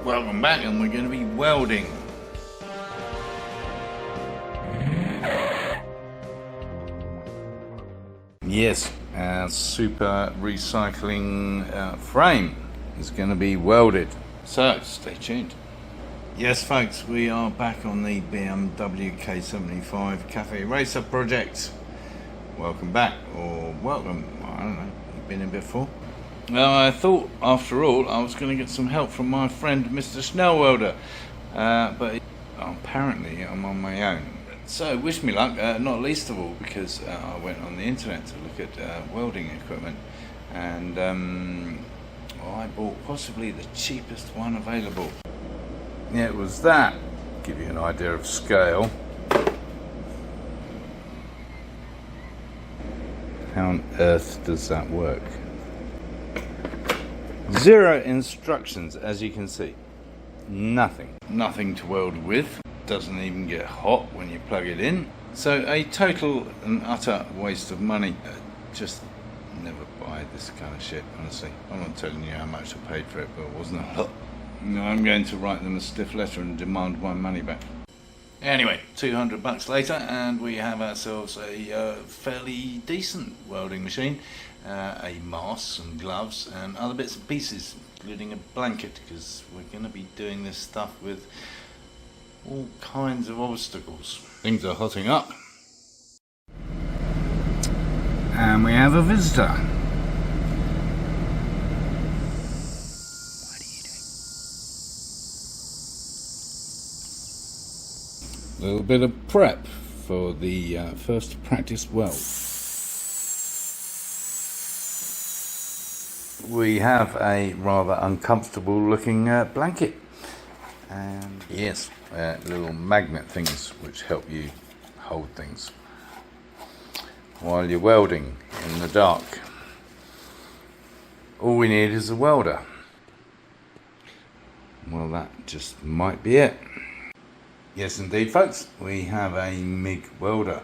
Welcome back, and we're going to be welding. Yes, our super recycling frame is going to be welded, so stay tuned. Yes folks, we are back on the BMW K75 Cafe Racer project. Welcome back, or welcome, I don't know, you've been in before. Well, I thought after all I was going to get some help from my friend Mr. Snell Welder, but apparently I'm on my own. So wish me luck, not least of all because I went on the internet to look at welding equipment, and I bought possibly the cheapest one available. Yeah, it was that. Give you an idea of scale. How on earth does that work? Zero instructions, as you can see. Nothing to weld with. Doesn't even get hot when you plug it in. So a total and utter waste of money. Just never buy this kind of shit, honestly. I'm not telling you how much I paid for it, but it wasn't a lot. No, I'm going to write them a stiff letter and demand my money back. Anyway, $200 later, and we have ourselves a fairly decent welding machine, a mask and gloves and other bits and pieces, including a blanket, because we're going to be doing this stuff with all kinds of obstacles. Things are hotting up. And we have a visitor. What are you doing? A little bit of prep for the first practice weld. We have a rather uncomfortable looking blanket. And yes, little magnet things which help you hold things while you're welding in the dark. All we need is a welder. Well, that just might be it. Yes indeed folks, we have a MIG welder.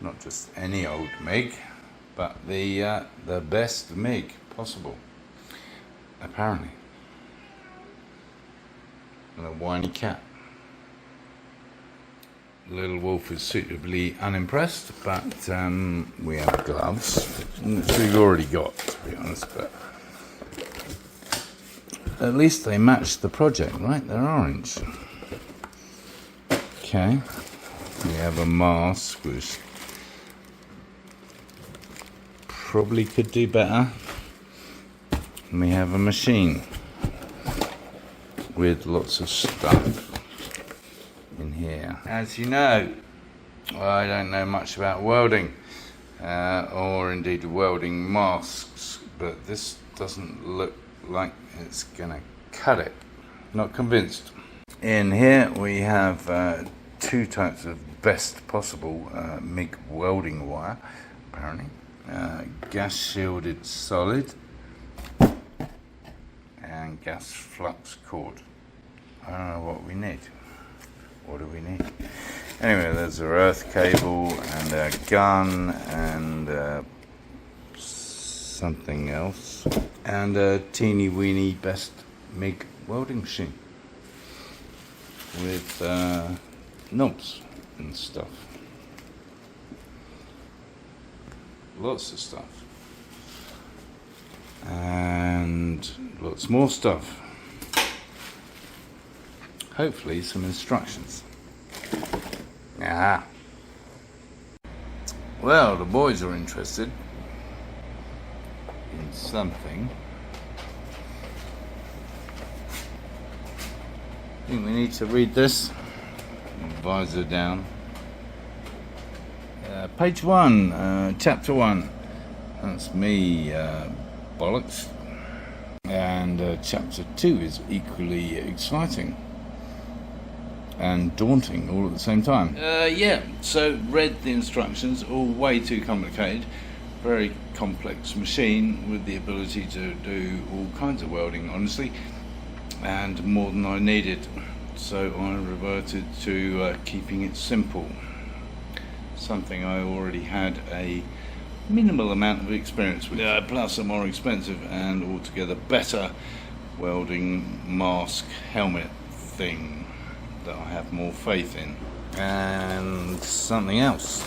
Not just any old MIG, but the best MIG possible, apparently. And a whiny cat. Little wolf is suitably unimpressed, but we have gloves, which we've already got, to be honest, but at least they match the project, right? They're orange. Okay, we have a mask, which probably could do better. And we have a machine with lots of stuff in here. As you know, I don't know much about welding or indeed welding masks, but this doesn't look like it's gonna cut it. Not convinced. In here we have two types of best possible MIG welding wire, apparently. Gas shielded solid and gas flux cord. I don't know what we need. What do we need? Anyway, there's our earth cable and a gun and something else, and a teeny weeny best MIG welding machine with knobs and stuff. Lots of stuff. And lots more stuff. Hopefully some instructions. Ah. Well, the boys are interested in something. I think we need to read this. Visor down. Page 1, chapter 1. That's me, bollocks. And chapter 2 is equally exciting and daunting all at the same time. Yeah, so read the instructions, all way too complicated. Very complex machine with the ability to do all kinds of welding, honestly, and more than I needed. So I reverted to keeping it simple. Something I already had a minimal amount of experience with it, plus a more expensive and altogether better welding mask helmet thing that I have more faith in. And something else.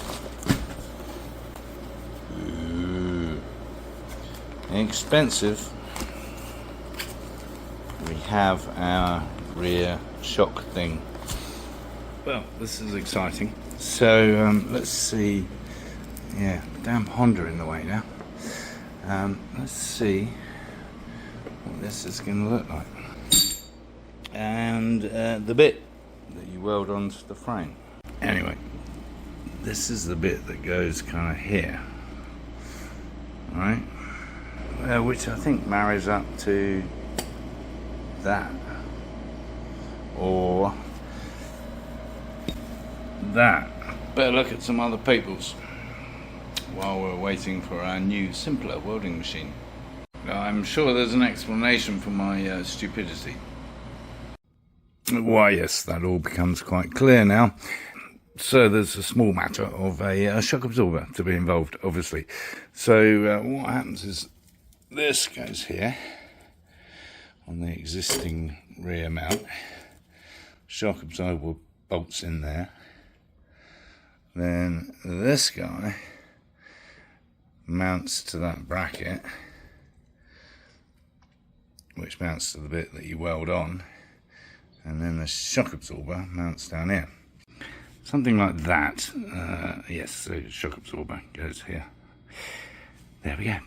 Ooh. Expensive. We have our rear shock thing. Well, this is exciting. So let's see. Yeah, damn Honda in the way now. Let's see what this is going to look like. And the bit that you weld onto the frame. Anyway, this is the bit that goes kind of here, right? Which I think marries up to that, or that. Better look at some other people's while we're waiting for our new, simpler welding machine. I'm sure there's an explanation for my stupidity. Why, yes, that all becomes quite clear now. So there's a small matter of a shock absorber to be involved, obviously. So what happens is this goes here on the existing rear mount. Shock absorber bolts in there. Then this guy mounts to that bracket, which mounts to the bit that you weld on, and then the shock absorber mounts down here. Something like that. Yes, the shock absorber goes here. There we go.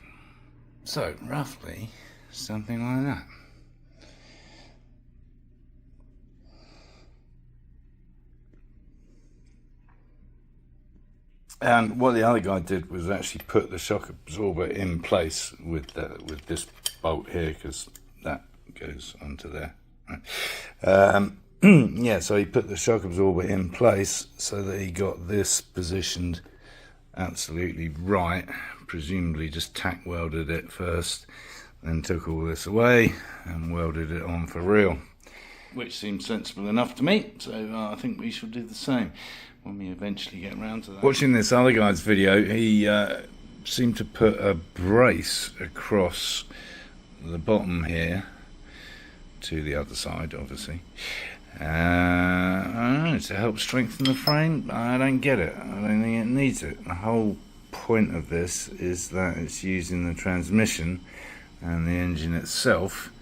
So, roughly, something like that. And what the other guy did was actually put the shock absorber in place with this bolt here, because that goes onto there. Right. Yeah, so he put the shock absorber in place so that he got this positioned absolutely right. Presumably just tack welded it first, then took all this away and welded it on for real. Which seems sensible enough to me, so I think we shall do the same when we eventually get around to that. Watching this other guy's video, he seemed to put a brace across the bottom here to the other side, obviously. I don't know, to help strengthen the frame. I don't get it. I don't think it needs it. The whole point of this is that it's using the transmission and the engine itself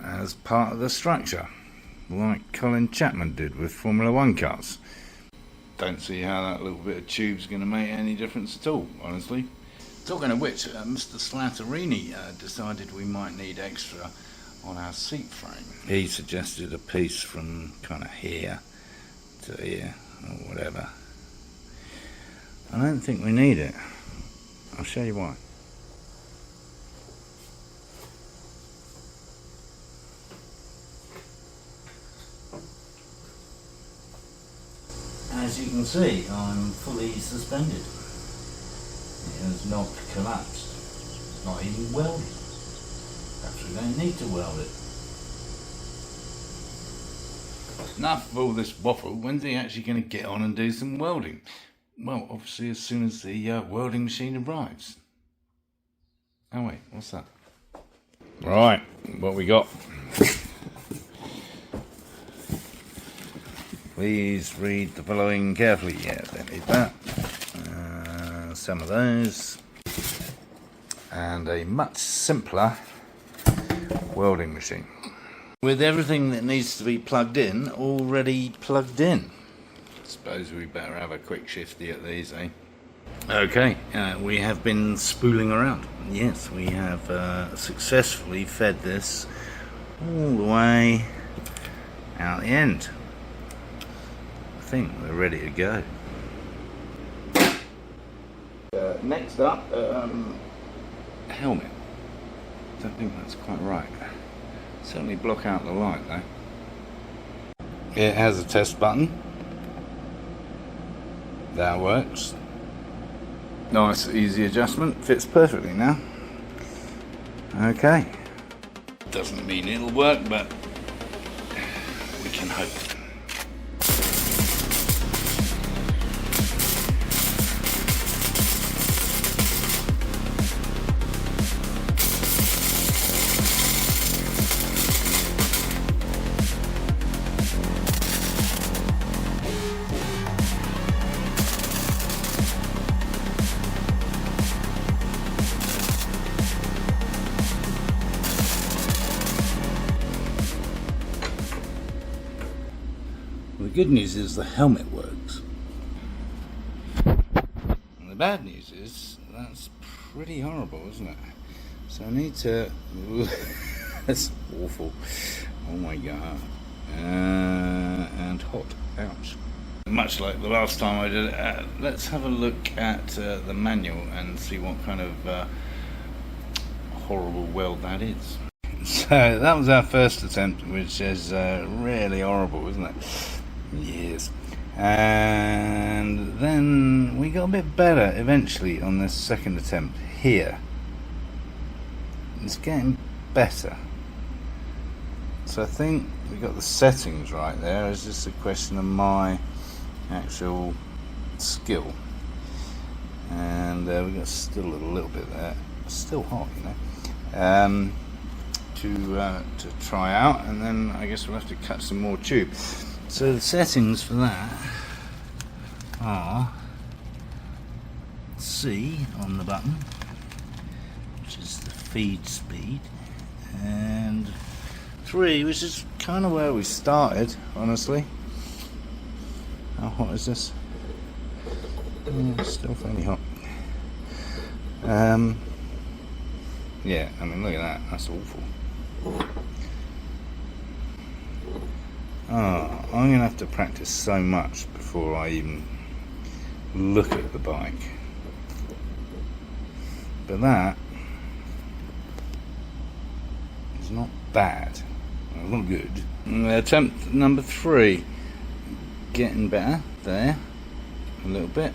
as part of the structure, like Colin Chapman did with Formula 1 cars. Don't see how that little bit of tube's going to make any difference at all, honestly. Talking of which, Mr. Slatterini decided we might need extra on our seat frame. He suggested a piece from kind of here to here, or whatever. I don't think we need it. I'll show you why. As you can see, I'm fully suspended. It has not collapsed. It's not even welded. Perhaps we don't need to weld it. Enough of all this waffle. When's he actually going to get on and do some welding? Well, obviously as soon as the welding machine arrives. Oh wait, what's that? Right, what we got? Please read the following carefully. Yeah, don't need that. Some of those. And a much simpler welding machine. With everything that needs to be plugged in already plugged in. Suppose we better have a quick shifty at these, eh? Okay, we have been spooling around. Yes, we have successfully fed this all the way out the end. I think we're ready to go. Next up, helmet. Don't think that's quite right. Certainly block out the light though. It has a test button. That works. Nice, easy adjustment. Fits perfectly now. Okay. Doesn't mean it'll work, but we can hope. good news is the helmet works. And the bad news is that's pretty horrible, isn't it? So I need to... That's awful. Oh my god. And hot. Ouch. Much like the last time I did it, let's have a look at the manual and see what kind of horrible weld that is. So that was our first attempt, which is really horrible, isn't it? Yes. And then we got a bit better eventually on this second attempt here. It's getting better. So I think we got the settings right there. It's just a question of my actual skill. And we got still a little bit there. It's still hot, you know. To try out, and then I guess we'll have to cut some more tube. So the settings for that are C on the button, which is the feed speed, and 3, which is kind of where we started, honestly. How hot is this? Still fairly hot. Yeah, I mean, look at that. That's awful. Oh, I'm gonna have to practice so much before I even look at the bike. But that is not bad. Well, not good. Attempt number 3. Getting better there. A little bit.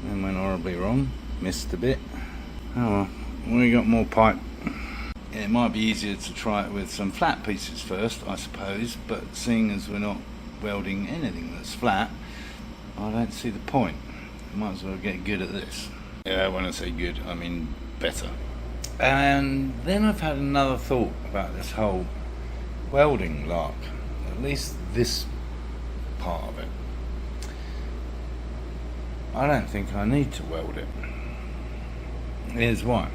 And went horribly wrong. Missed a bit. Oh well. We got more pipe. It might be easier to try it with some flat pieces first, I suppose, but seeing as we're not welding anything that's flat, I don't see the point. Might as well get good at this. Yeah, when I say good, I mean better. And then I've had another thought about this whole welding lark, at least this part of it. I don't think I need to weld it. Here's why.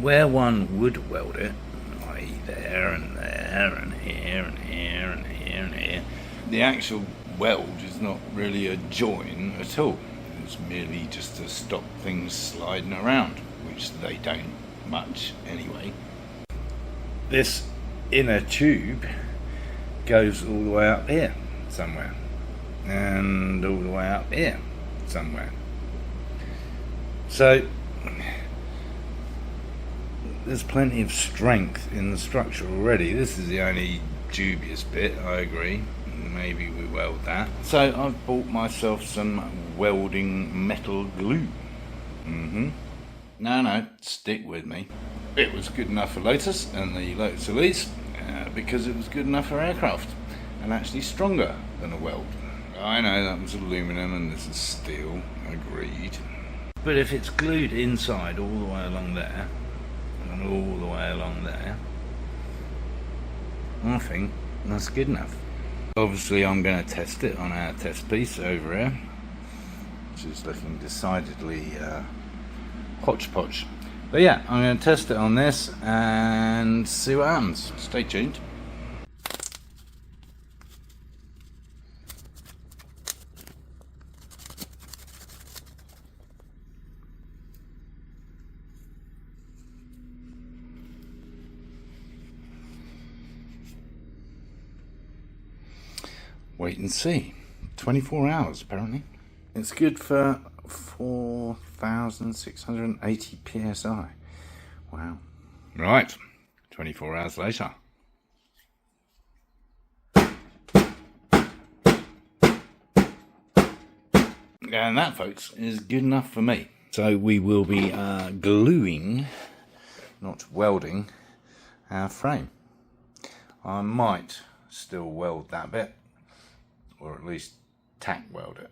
Where one would weld it, i.e. there and there and here and here and here and here, the actual weld is not really a join at all. It's merely just to stop things sliding around, which they don't much anyway. This inner tube goes all the way up here somewhere, and all the way up here somewhere. So there's plenty of strength in the structure already. This is the only dubious bit, I agree. Maybe we weld that. So I've bought myself some welding metal glue. No, stick with me. It was good enough for Lotus and the Lotus Elise because it was good enough for aircraft and actually stronger than a weld. I know that was aluminum and this is steel, agreed. But if it's glued inside all the way along there and all the way along there, I think that's good enough. Obviously I'm going to test it on our test piece over here, which is looking decidedly hodgepodge. But yeah, I'm going to test it on this and see what happens. Stay tuned. Wait and see. 24 hours apparently. It's good for 4,680 psi. Wow. Right, 24 hours later. And that, folks, is good enough for me. So we will be gluing, not welding, our frame. I might still weld that bit, or at least tack weld it.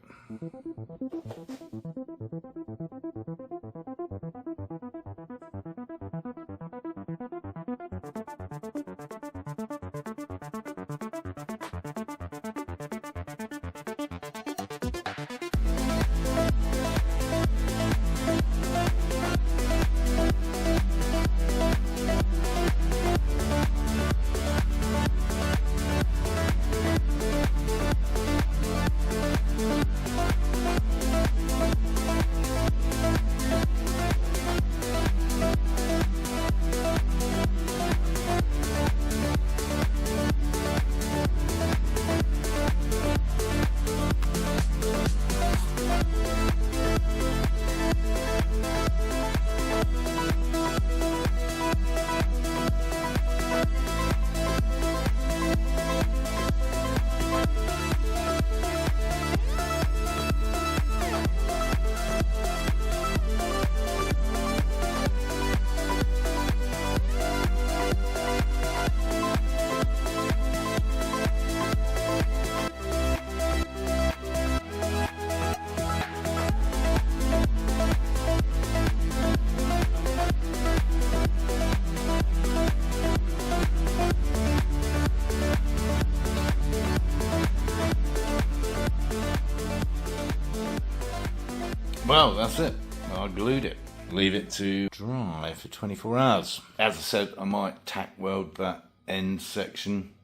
Well, that's it. I glued it. Leave it to dry for 24 hours. As I said, I might tack weld that end section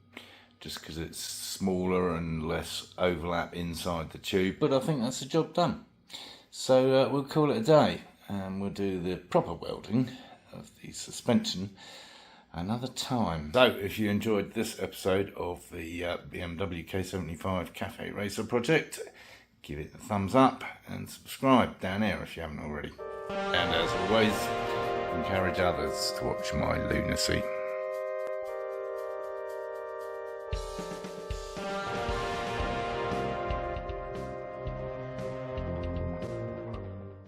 just because it's smaller and less overlap inside the tube, but I think that's the job done. So we'll call it a day, and we'll do the proper welding of the suspension another time. So if you enjoyed this episode of the BMW K75 Cafe Racer project, give it a thumbs up and subscribe down here if you haven't already. And as always, encourage others to watch my lunacy.